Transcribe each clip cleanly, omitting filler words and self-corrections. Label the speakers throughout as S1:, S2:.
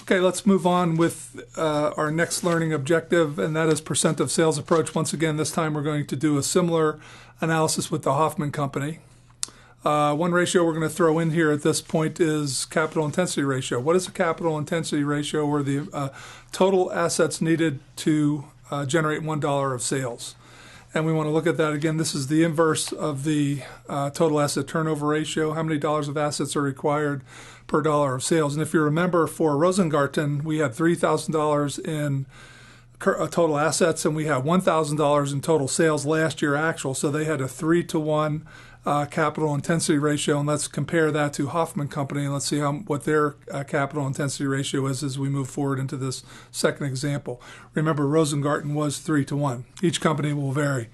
S1: Okay, let's move on with our next learning objective, and that is percent of sales approach. Once again, this time we're going to do a similar analysis with the Hoffman Company. One ratio we're going to throw in here at this point is capital intensity ratio. What is a capital intensity ratio, or the total assets needed to generate $1 of sales? And we want to look at that again. This is the inverse of the total asset turnover ratio. How many dollars of assets are required per dollar of sales? And if you remember, for Rosengarten, we had $3,000 in total assets, and we had $1,000 in total sales last year actual. So they had a 3-to-1 capital intensity ratio. And let's compare that to Hoffman Company, and let's see what their capital intensity ratio is as we move forward into this second example. Remember, Rosengarten was 3-to-1. Each company will vary.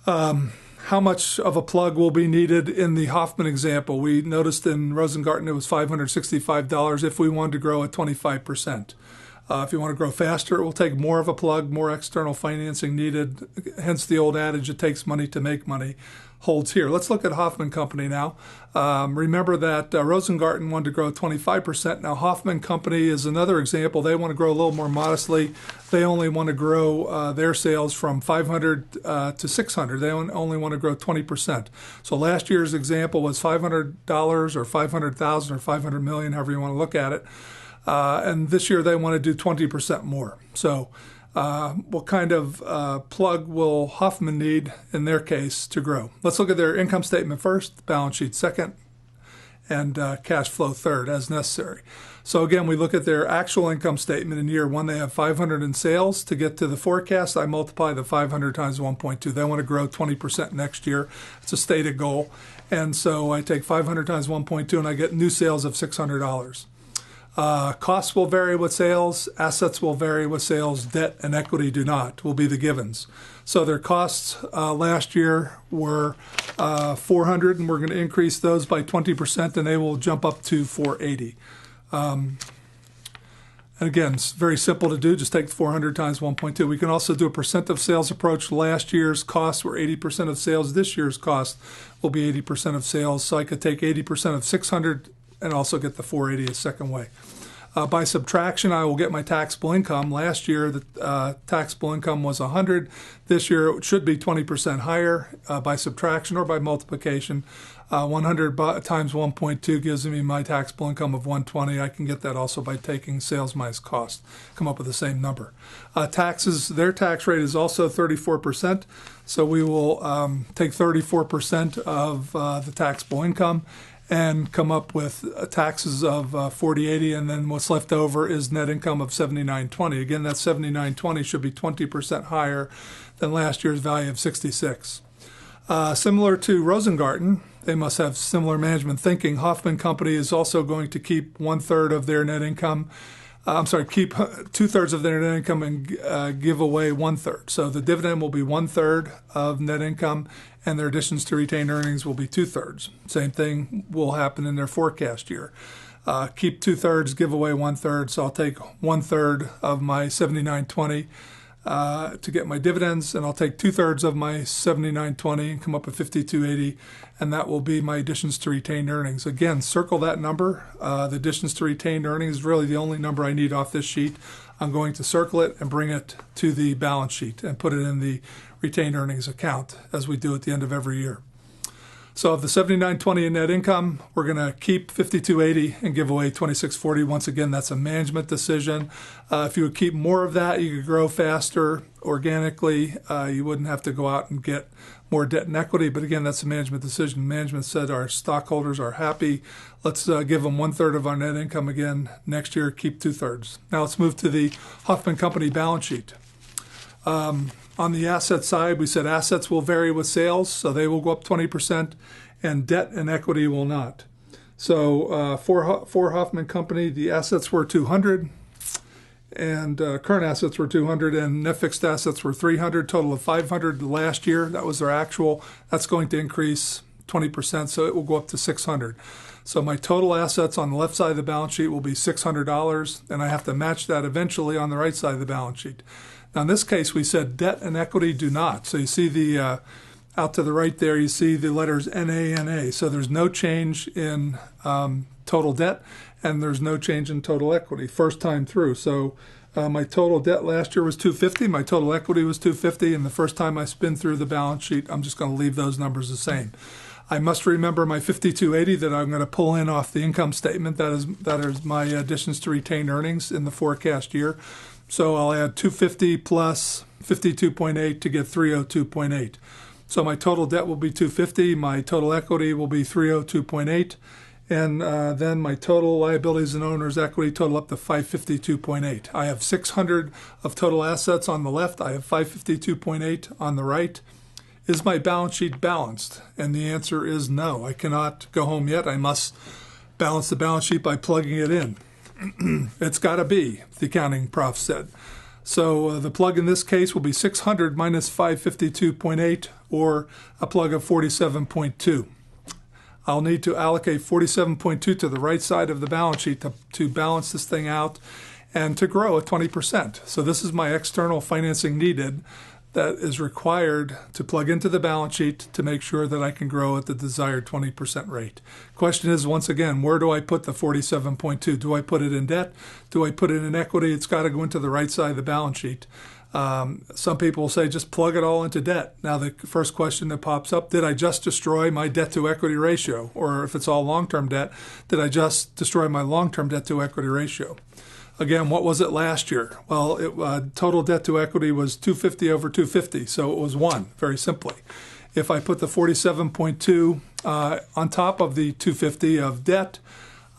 S1: How much of a plug will be needed in the Hoffman example? We noticed in Rosengarten it was $565 if we wanted to grow at 25%. If you want to grow faster, it will take more of a plug, more external financing needed. Hence the old adage, it takes money to make money, holds here. Let's look at Hoffman Company now. Remember that Rosengarten wanted to grow 25%. Now Hoffman Company is another example. They want to grow a little more modestly. They only want to grow their sales from 500 to 600. They only want to grow 20%. So last year's example was $500 or 500,000 or 500 million, however you want to look at it. And this year they want to do 20% more. So what kind of plug will Hoffman need in their case to grow? Let's look at their income statement first, balance sheet second, and cash flow third as necessary. So again, we look at their actual income statement. In year one, they have 500 in sales. To get to the forecast, I multiply the 500 times 1.2. They want to grow 20% next year. It's a stated goal. And so I take 500 times 1.2 and I get new sales of $600. Costs will vary with sales, assets will vary with sales, debt and equity do not, will be the givens. So their costs last year were $400, and we're going to increase those by 20%, and they will jump up to $480. And again, it's very simple to do. Just take 400 times 1.2. We can also do a percent of sales approach. Last year's costs were 80% of sales. This year's cost will be 80% of sales. So I could take 80% of 600 and also get the 480 a second way. By subtraction, I will get my taxable income. Last year, the taxable income was 100. This year, it should be 20% higher by subtraction or by multiplication. 100 times 1.2 gives me my taxable income of 120. I can get that also by taking sales minus cost, come up with the same number. Taxes, their tax rate is also 34%. So we will take 34% of the taxable income and come up with taxes of 4080, and then what's left over is net income of 7920. Again, that 7920 should be 20% higher than last year's value of 66. Similar to Rosengarten, they must have similar management thinking. Hoffman Company is also going to keep 1/3 of their net income. Keep 2/3 of their net income and give away 1/3. So the dividend will be 1/3 of net income, and their additions to retained earnings will be 2/3. Same thing will happen in their forecast year. Keep 2/3, give away 1/3. So I'll take 1/3 of my 7920 to get my dividends, and I'll take 2/3 of my 7920 and come up with 5280, and that will be my additions to retained earnings. Again, circle that number. The additions to retained earnings is really the only number I need off this sheet. I'm going to circle it and bring it to the balance sheet and put it in the retained earnings account as we do at the end of every year. So of the 7920 in net income, we're going to keep 5280 and give away 2640. Once again, that's a management decision. If you would keep more of that, you could grow faster organically. You wouldn't have to go out and get more debt and equity. But again, that's a management decision. Management said our stockholders are happy. Let's give them 1/3 of our net income again next year, keep 2/3. Now let's move to the Hoffman Company balance sheet. On the asset side, we said assets will vary with sales, so they will go up 20%, and debt and equity will not. So for Hoffman Company, the assets were 200, and current assets were 200, and net fixed assets were 300, total of 500 last year. That was their actual. That's going to increase 20%, so it will go up to 600. So my total assets on the left side of the balance sheet will be $600, and I have to match that eventually on the right side of the balance sheet. Now, in this case, we said debt and equity do not. So you see the out to the right there, you see the letters NA, NA. So there's no change in total debt, and there's no change in total equity. First time through. So my total debt last year was $250. My total equity was $250. And the first time I spin through the balance sheet, I'm just going to leave those numbers the same. I must remember my $52.80 that I'm going to pull in off the income statement. That is my additions to retained earnings in the forecast year. So I'll add $250 plus 52.8 to get 302.8. So my total debt will be $250. My total equity will be 302.8. And then my total liabilities and owner's equity total up to 552.8. I have 600 of total assets on the left. I have 552.8 on the right. Is my balance sheet balanced? And the answer is no. I cannot go home yet. I must balance the balance sheet by plugging it in. It's got to be, the accounting prof said. So the plug in this case will be 600 minus 552.8, or a plug of 47.2. I'll need to allocate 47.2 to the right side of the balance sheet to balance this thing out and to grow at 20%. So this is my external financing needed that is required to plug into the balance sheet to make sure that I can grow at the desired 20% rate. Question is, once again, where do I put the 47.2? Do I put it in debt? Do I put it in equity? It's got to go into the right side of the balance sheet. Some people will say just plug it all into debt. Now the first question that pops up, did I just destroy my debt to equity ratio? Or if it's all long-term debt, did I just destroy my long-term debt to equity ratio? Again, what was it last year? Well, total debt to equity was 250 over 250, so it was 1, very simply. If I put the 47.2 on top of the 250 of debt,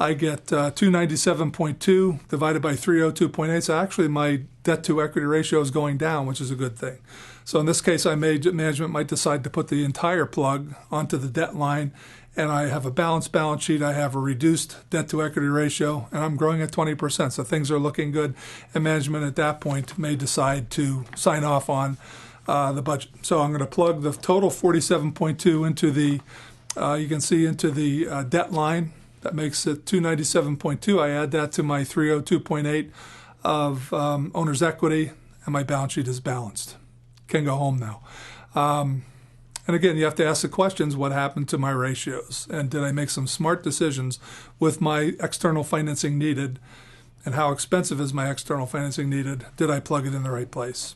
S1: I get 297.2 divided by 302.8. So actually my debt to equity ratio is going down, which is a good thing. So in this case, management might decide to put the entire plug onto the debt line, and I have a balanced balance sheet. I have a reduced debt to equity ratio, and I'm growing at 20%. So things are looking good, and management at that point may decide to sign off on the budget. So I'm going to plug the total 47.2 into the, you can see, into the debt line. That makes it 297.2. I add that to my 302.8 of owner's equity, and my balance sheet is balanced. Can go home now. And again, you have to ask the questions, what happened to my ratios? And did I make some smart decisions with my external financing needed? And how expensive is my external financing needed? Did I plug it in the right place?